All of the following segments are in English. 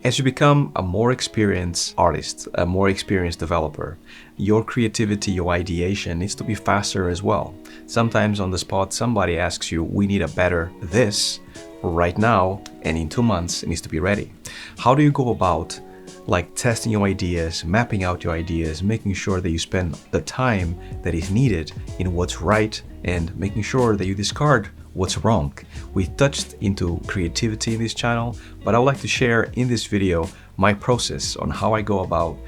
As you become a more experienced artist, a more experienced developer, your creativity, your ideation needs to be faster as well. Sometimes on the spot, somebody asks you, we need a better this right now, and in 2 months it needs to be ready. How do you go about testing your ideas, mapping out your ideas, making sure that you spend the time that is needed in what's right and making sure that you discard what's wrong? We touched into creativity in this channel, but I would like to share in this video my process on how I go about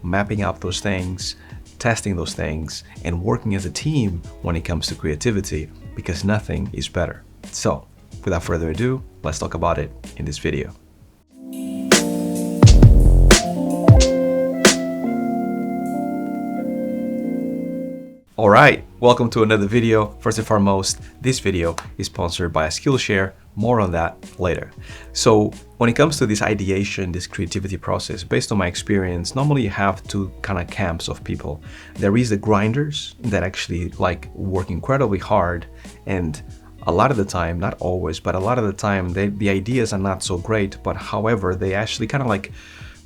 mapping out those things, testing those things, and working as a team when it comes to creativity, because nothing is better. So without further ado, let's talk about it in this video. All right, welcome to another video. First and foremost, this video is sponsored by Skillshare. More on that later. So when it comes to this ideation, this creativity process, based on my experience, normally you have two kind of camps of people. There is the grinders that actually work incredibly hard, and a lot of the time, not always, but a lot of the time, the ideas are not so great, but however, they actually kind of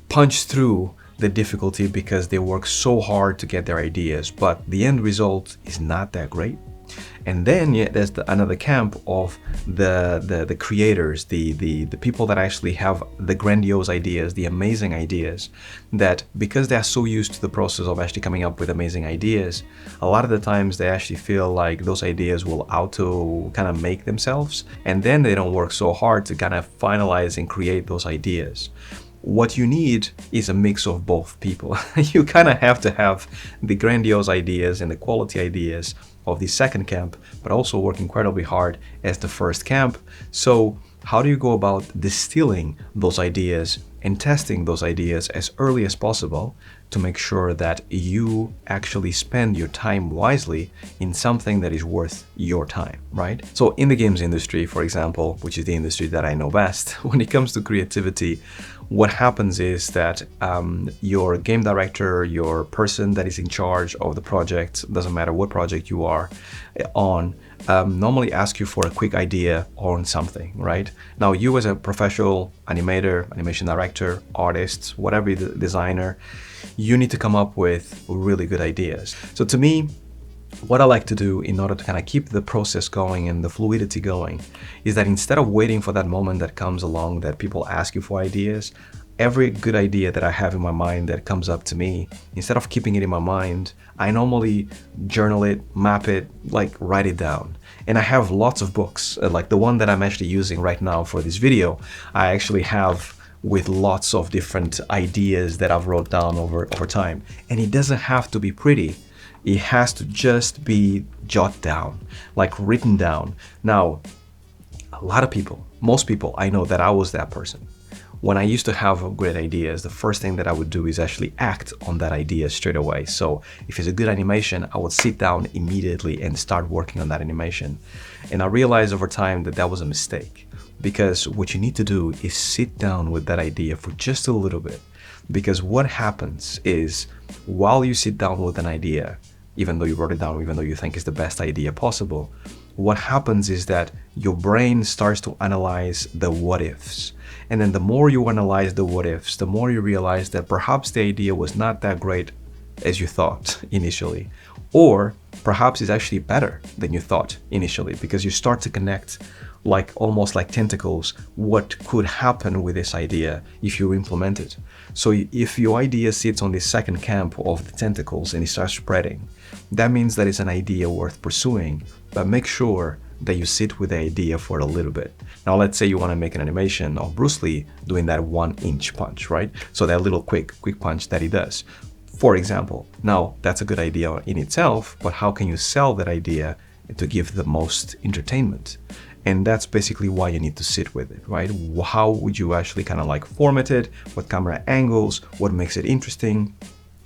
punch through the difficulty because they work so hard to get their ideas, but the end result is not that great. And then there's another camp of the creators, the people that actually have the grandiose ideas, the amazing ideas, that because they're so used to the process of actually coming up with amazing ideas, a lot of the times they actually feel like those ideas will auto kind of make themselves, and then they don't work so hard to kind of finalize and create those ideas. What you need is a mix of both people. You kind of have to have the grandiose ideas and the quality ideas of the second camp, but also work incredibly hard as the first camp. So how do you go about distilling those ideas and testing those ideas as early as possible to make sure that you actually spend your time wisely in something that is worth your time, right? So in the games industry, for example, which is the industry that I know best, when it comes to creativity, what happens is that your game director, your person that is in charge of the project, doesn't matter what project you are on, normally ask you for a quick idea on something, right? Now, you as a professional animator, animation director, artist, whatever the designer, you need to come up with really good ideas. So to me, what I like to do in order to kind of keep the process going and the fluidity going is that instead of waiting for that moment that comes along that people ask you for ideas, every good idea that I have in my mind that comes up to me, instead of keeping it in my mind, I normally journal it, map it, write it down. And I have lots of books, like the one that I'm actually using right now for this video, I actually have with lots of different ideas that I've wrote down over time. And it doesn't have to be pretty. It has to just be jotted down, written down. Now, a lot of people, most people, I know that I was that person. When I used to have great ideas, the first thing that I would do is actually act on that idea straight away. So if it's a good animation, I would sit down immediately and start working on that animation. And I realized over time that that was a mistake, because what you need to do is sit down with that idea for just a little bit. Because what happens is, while you sit down with an idea, even though you wrote it down, even though you think it's the best idea possible, what happens is that your brain starts to analyze the what ifs. And then the more you analyze the what ifs, the more you realize that perhaps the idea was not that great as you thought initially, or perhaps it's actually better than you thought initially, because you start to connect almost like tentacles, what could happen with this idea if you implement it. So if your idea sits on the second camp of the tentacles and it starts spreading, that means that it's an idea worth pursuing, but make sure that you sit with the idea for a little bit. Now, let's say you want to make an animation of Bruce Lee doing that 1-inch punch, right? So that little quick punch that he does, for example. Now, that's a good idea in itself, but how can you sell that idea to give the most entertainment? And that's basically why you need to sit with it, right? How would you actually kind of format it? What camera angles? What makes it interesting?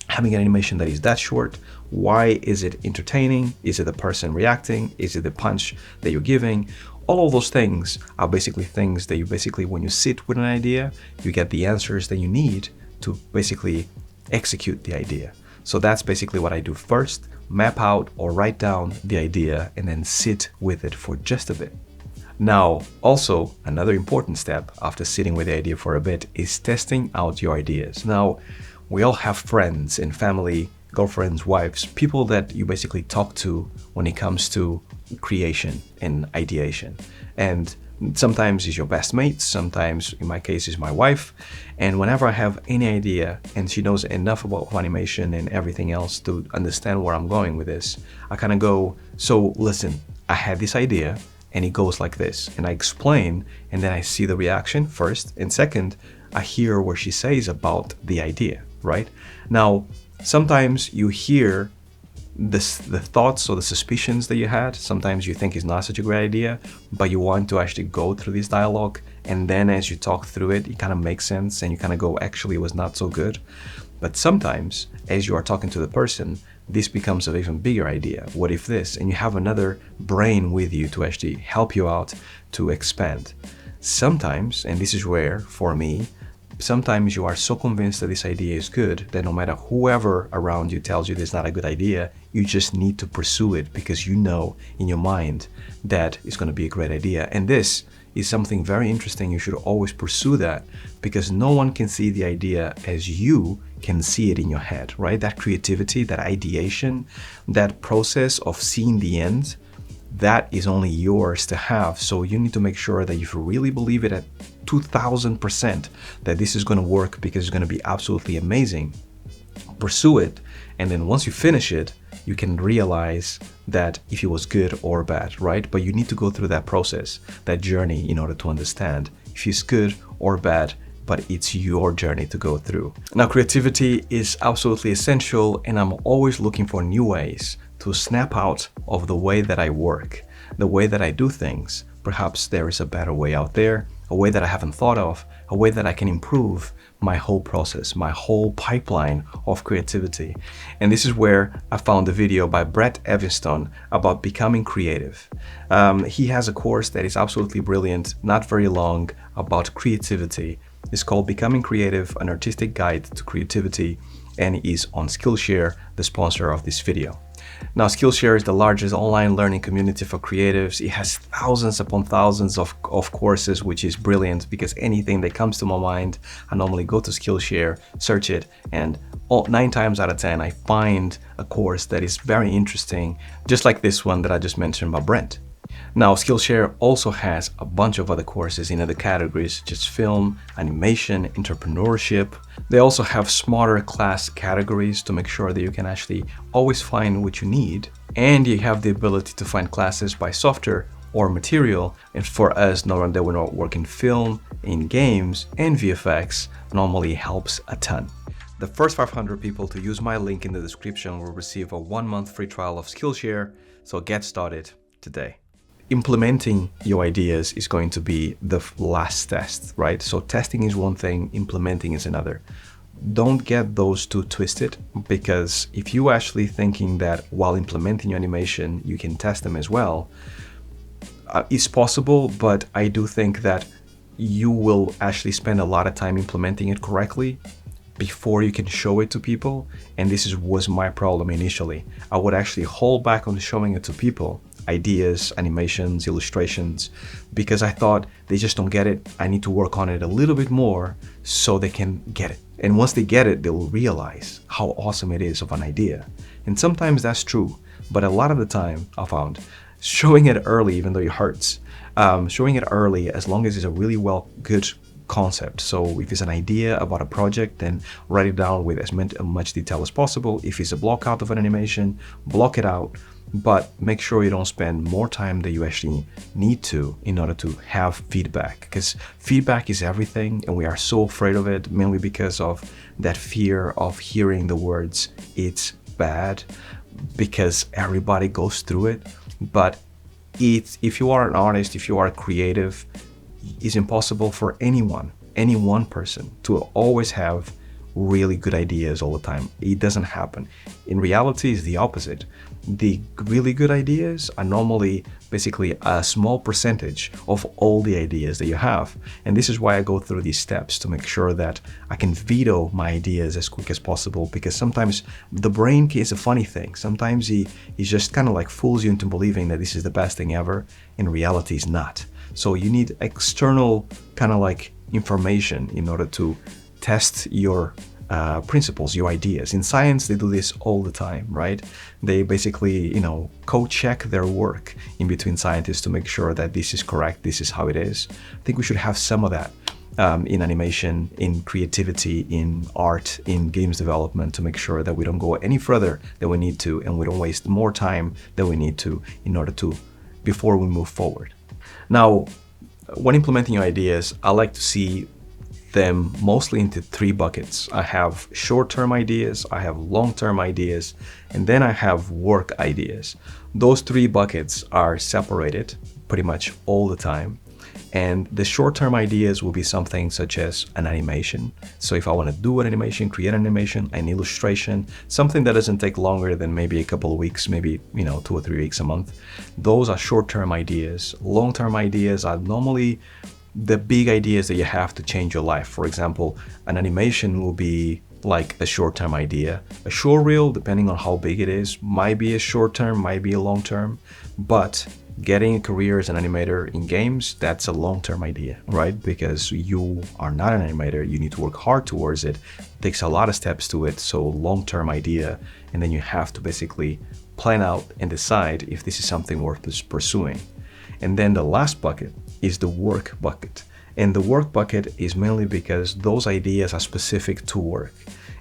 Having an animation that is that short, why is it entertaining? Is it the person reacting? Is it the punch that you're giving? All of those things are basically things that when you sit with an idea, you get the answers that you need to basically execute the idea. So that's basically what I do first: map out or write down the idea and then sit with it for just a bit. Now, also another important step after sitting with the idea for a bit is testing out your ideas. Now, we all have friends and family, girlfriends, wives, people that you basically talk to when it comes to creation and ideation. And sometimes it's your best mate, sometimes in my case is my wife. And whenever I have any idea and she knows enough about animation and everything else to understand where I'm going with this, I kind of go, so listen, I had this idea and it goes like this. And I explain, and then I see the reaction first. And second, I hear what she says about the idea, right? Now, sometimes you hear the thoughts or the suspicions that you had. Sometimes you think it's not such a great idea, but you want to actually go through this dialogue. And then as you talk through it, it kind of makes sense and you kind of go, actually, it was not so good. But sometimes as you are talking to the person, this becomes an even bigger idea. What if this? And you have another brain with you to actually help you out to expand. Sometimes, and this is where, for me, sometimes you are so convinced that this idea is good that no matter whoever around you tells you this is not a good idea, you just need to pursue it because you know in your mind that it's going to be a great idea. And this is something very interesting. You should always pursue that because no one can see the idea as you can see it in your head, right? That creativity, that ideation, that process of seeing the end, that is only yours to have. So you need to make sure that if you really believe it at 2000% that this is going to work because it's going to be absolutely amazing, pursue it. And then once you finish it, you can realize that if it was good or bad, right? But you need to go through that process, that journey in order to understand if it's good or bad, but it's your journey to go through. Now, creativity is absolutely essential, and I'm always looking for new ways to snap out of the way that I work, the way that I do things. Perhaps there is a better way out there, a way that I haven't thought of, a way that I can improve my whole process, my whole pipeline of creativity. And this is where I found a video by Brett Evanston about becoming creative. He has a course that is absolutely brilliant, not very long, about creativity. It's called Becoming Creative, an Artistic Guide to Creativity, and is on Skillshare, the sponsor of this video. Now, Skillshare is the largest online learning community for creatives. It has thousands upon thousands of courses, which is brilliant because anything that comes to my mind, I normally go to Skillshare, search it, and 9 times out of 10, I find a course that is very interesting, just like this one that I just mentioned by Brent. Now, Skillshare also has a bunch of other courses in other categories, such as film, animation, entrepreneurship. They also have smarter class categories to make sure that you can actually always find what you need. And you have the ability to find classes by software or material. And for us, knowing that we're not working film, in games, and VFX, normally helps a ton. The first 500 people to use my link in the description will receive a 1-month free trial of Skillshare. So get started today. Implementing your ideas is going to be the last test, right? So testing is one thing, implementing is another. Don't get those two twisted, because if you actually thinking that while implementing your animation, you can test them as well, it's possible, but I do think that you will actually spend a lot of time implementing it correctly before you can show it to people. And this was my problem initially. I would actually hold back on showing it to people, ideas, animations, illustrations, because I thought they just don't get it. I need to work on it a little bit more so they can get it. And once they get it, they'll realize how awesome it is of an idea. And sometimes that's true, but a lot of the time I found showing it early, even though it hurts, showing it early as long as it's a really good concept. So if it's an idea about a project, then write it down with as much detail as possible. If it's a block out of an animation, block it out, but make sure you don't spend more time than you actually need to in order to have feedback, because feedback is everything and we are so afraid of it, mainly because of that fear of hearing the words "it's bad," because everybody goes through it. But if you are an artist, if you are creative, it's impossible for any one person to always have really good ideas all the time. It doesn't happen. In reality, it's the opposite. The really good ideas are normally basically a small percentage of all the ideas that you have. And this is why I go through these steps to make sure that I can veto my ideas as quick as possible, because sometimes the brain is a funny thing. Sometimes it just kind of like fools you into believing that this is the best thing ever. In reality, it's not. So you need external kind of like information in order to test your principles, your ideas. In science, they do this all the time, right? They basically, co-check their work in between scientists to make sure that this is correct, this is how it is. I think we should have some of that in animation, in creativity, in art, in games development, to make sure that we don't go any further than we need to, and we don't waste more time than we need to before we move forward. Now, when implementing your ideas, I like to see them mostly into 3 buckets. I have short-term ideas, I have long-term ideas, and then I have work ideas. Those 3 buckets are separated pretty much all the time. And the short-term ideas will be something such as an animation. So if I want to do an animation, create an animation, an illustration, something that doesn't take longer than maybe a couple of weeks, maybe 2 or 3 weeks, a month. Those are short-term ideas. Long-term ideas are normally the big ideas that you have to change your life. For example, an animation will be like a short-term idea. A short reel, depending on how big it is, might be a short-term, might be a long-term, but getting a career as an animator in games, that's a long-term idea, right? Because you are not an animator, you need to work hard towards it. It takes a lot of steps to it, so long-term idea, and then you have to basically plan out and decide if this is something worth pursuing. And then the last bucket is the work bucket. And the work bucket is mainly because those ideas are specific to work.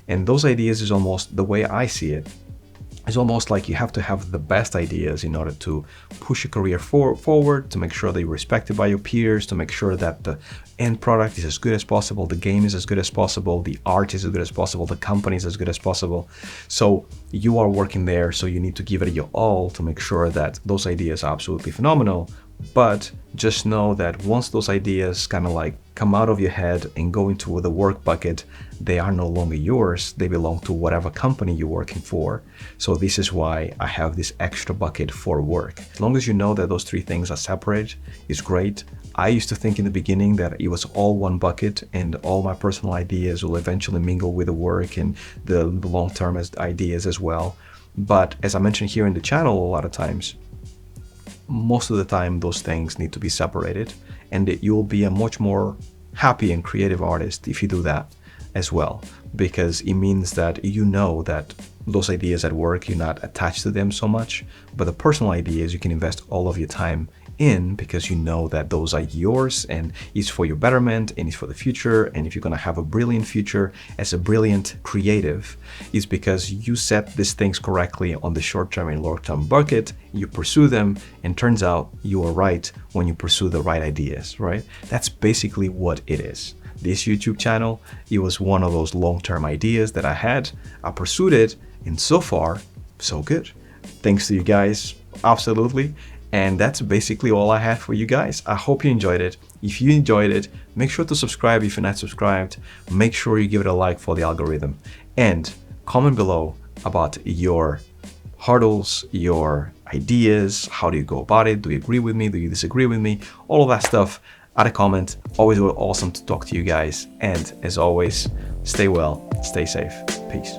And those ideas is almost, the way I see it, it's almost like you have to have the best ideas in order to push your career forward, to make sure that you're respected by your peers, to make sure that the end product is as good as possible, the game is as good as possible, the art is as good as possible, the company is as good as possible. So you are working there, so you need to give it your all to make sure that those ideas are absolutely phenomenal. But just know that once those ideas kind of like come out of your head and go into the work bucket, they are no longer yours. They belong to whatever company you're working for. So this is why I have this extra bucket for work. As long as you know that those 3 things are separate, it's great. I used to think in the beginning that it was all one bucket and all my personal ideas will eventually mingle with the work and the long-term ideas as well. But as I mentioned here in the channel a lot of times, most of the time those things need to be separated, and that you'll be a much more happy and creative artist if you do that as well, because it means that you know that those ideas at work, you're not attached to them so much, but the personal ideas you can invest all of your time in because you know that those are yours and it's for your betterment and it's for the future. And if you're going to have a brilliant future as a brilliant creative, it's because you set these things correctly on the short-term and long-term bucket, you pursue them, and turns out you are right when you pursue the right ideas, right? That's basically what it is. This YouTube channel, it was one of those long-term ideas that I had. I pursued it, and so far, so good. Thanks to you guys, absolutely. And that's basically all I have for you guys. I hope you enjoyed it. If you enjoyed it, make sure to subscribe if you're not subscribed. Make sure you give it a like for the algorithm. And comment below about your hurdles, your ideas, how do you go about it? Do you agree with me? Do you disagree with me? All of that stuff, add a comment. Always awesome to talk to you guys. And as always, stay well, stay safe. Peace.